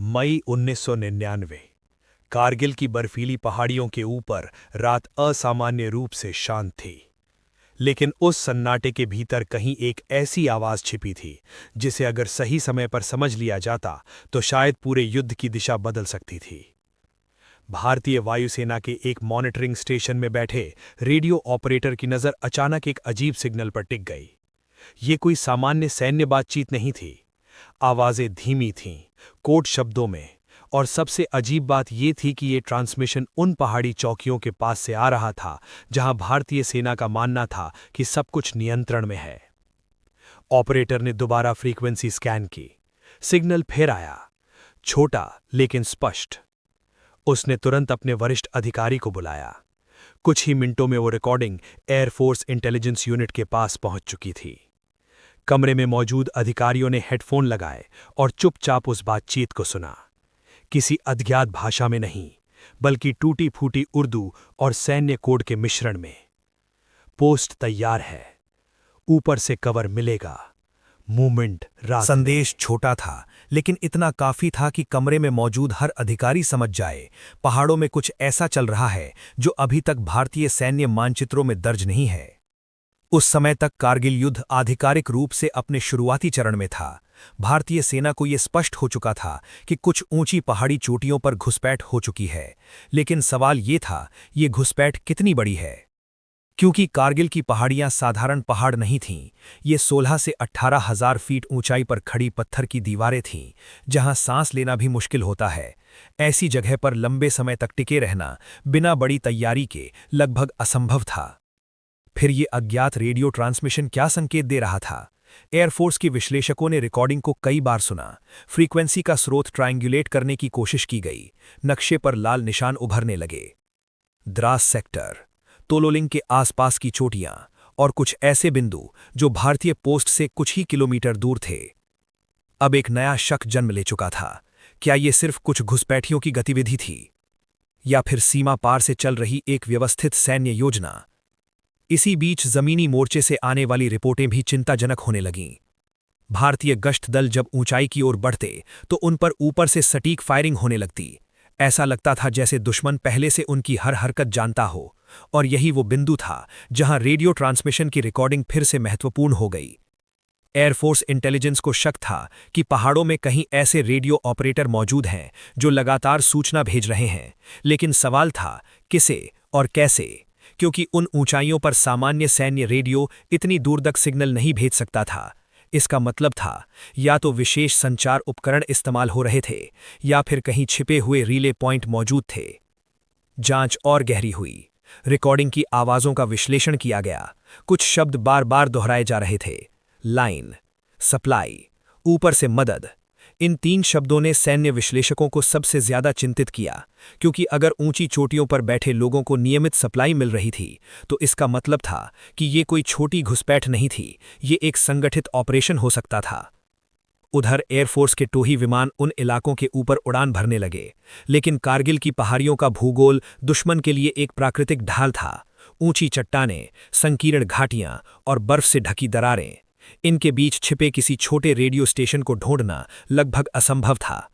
मई 1999। कारगिल की बर्फीली पहाड़ियों के ऊपर रात असामान्य रूप से शांत थी। लेकिन उस सन्नाटे के भीतर कहीं एक ऐसी आवाज छिपी थी जिसे अगर सही समय पर समझ लिया जाता तो शायद पूरे युद्ध की दिशा बदल सकती थी। भारतीय वायुसेना के एक मॉनिटरिंग स्टेशन में बैठे रेडियो ऑपरेटर की नजर अचानक एक अजीब सिग्नल पर टिक गई। ये कोई सामान्य सैन्य बातचीत नहीं थी। आवाजें धीमी थीं, कोड शब्दों में, और सबसे अजीब बात यह थी कि ये ट्रांसमिशन उन पहाड़ी चौकियों के पास से आ रहा था जहां भारतीय सेना का मानना था कि सब कुछ नियंत्रण में है। ऑपरेटर ने दोबारा फ्रीक्वेंसी स्कैन की। सिग्नल फिर आया, छोटा लेकिन स्पष्ट। उसने तुरंत अपने वरिष्ठ अधिकारी को बुलाया। कुछ ही मिनटों में वो रिकॉर्डिंग एयरफोर्स इंटेलिजेंस यूनिट के पास पहुंच चुकी थी। कमरे में मौजूद अधिकारियों ने हेडफोन लगाए और चुपचाप उस बातचीत को सुना। किसी अज्ञात भाषा में नहीं, बल्कि टूटी फूटी उर्दू और सैन्य कोड के मिश्रण में। पोस्ट तैयार है, ऊपर से कवर मिलेगा, मूवमेंट रात। संदेश छोटा था, लेकिन इतना काफी था कि कमरे में मौजूद हर अधिकारी समझ जाए, पहाड़ों में कुछ ऐसा चल रहा है जो अभी तक भारतीय सैन्य मानचित्रों में दर्ज नहीं है। उस समय तक कारगिल युद्ध आधिकारिक रूप से अपने शुरुआती चरण में था। भारतीय सेना को यह स्पष्ट हो चुका था कि कुछ ऊंची पहाड़ी चोटियों पर घुसपैठ हो चुकी है, लेकिन सवाल ये था, ये घुसपैठ कितनी बड़ी है? क्योंकि कारगिल की पहाड़ियां साधारण पहाड़ नहीं थीं, ये 16 से 18 हजार फीट ऊंचाई पर खड़ी पत्थर की दीवारें थीं, जहां सांस लेना भी मुश्किल होता है। ऐसी जगह पर लंबे समय तक टिके रहना बिना बड़ी तैयारी के लगभग असंभव था। फिर ये अज्ञात रेडियो ट्रांसमिशन क्या संकेत दे रहा था? एयरफोर्स के विश्लेषकों ने रिकॉर्डिंग को कई बार सुना। फ्रीक्वेंसी का स्रोत ट्रायंगुलेट करने की कोशिश की गई। नक्शे पर लाल निशान उभरने लगे। द्रास सेक्टर, तोलोलिंग के आसपास की चोटियां और कुछ ऐसे बिंदु जो भारतीय पोस्ट से कुछ ही किलोमीटर दूर थे। अब एक नया शक जन्म ले चुका था। क्या ये सिर्फ कुछ घुसपैठियों की गतिविधि थी, या फिर सीमा पार से चल रही एक व्यवस्थित सैन्य योजना? इसी बीच जमीनी मोर्चे से आने वाली रिपोर्टें भी चिंताजनक होने लगीं। भारतीय गश्त दल जब ऊंचाई की ओर बढ़ते तो उन पर ऊपर से सटीक फायरिंग होने लगती। ऐसा लगता था जैसे दुश्मन पहले से उनकी हर हरकत जानता हो, और यही वो बिंदु था जहां रेडियो ट्रांसमिशन की रिकॉर्डिंग फिर से महत्वपूर्ण हो गई। एयरफोर्स इंटेलिजेंस को शक था कि पहाड़ों में कहीं ऐसे रेडियो ऑपरेटर मौजूद हैं जो लगातार सूचना भेज रहे हैं, लेकिन सवाल था किसे और कैसे? क्योंकि उन ऊंचाइयों पर सामान्य सैन्य रेडियो इतनी दूर तक सिग्नल नहीं भेज सकता था। इसका मतलब था या तो विशेष संचार उपकरण इस्तेमाल हो रहे थे, या फिर कहीं छिपे हुए रिले पॉइंट मौजूद थे। जांच और गहरी हुई। रिकॉर्डिंग की आवाजों का विश्लेषण किया गया। कुछ शब्द बार बार दोहराए जा रहे थे। लाइन, सप्लाई, ऊपर से मदद। इन 3 शब्दों ने सैन्य विश्लेषकों को सबसे ज्यादा चिंतित किया, क्योंकि अगर ऊंची चोटियों पर बैठे लोगों को नियमित सप्लाई मिल रही थी तो इसका मतलब था कि ये कोई छोटी घुसपैठ नहीं थी, ये एक संगठित ऑपरेशन हो सकता था। उधर एयरफोर्स के टोही विमान उन इलाकों के ऊपर उड़ान भरने लगे, लेकिन कारगिल की पहाड़ियों का भूगोल दुश्मन के लिए एक प्राकृतिक ढाल था। ऊंची चट्टानें, संकीर्ण घाटियां और बर्फ से ढकी दरारें। इनके बीच छिपे किसी छोटे रेडियो स्टेशन को ढूंढना लगभग असंभव था।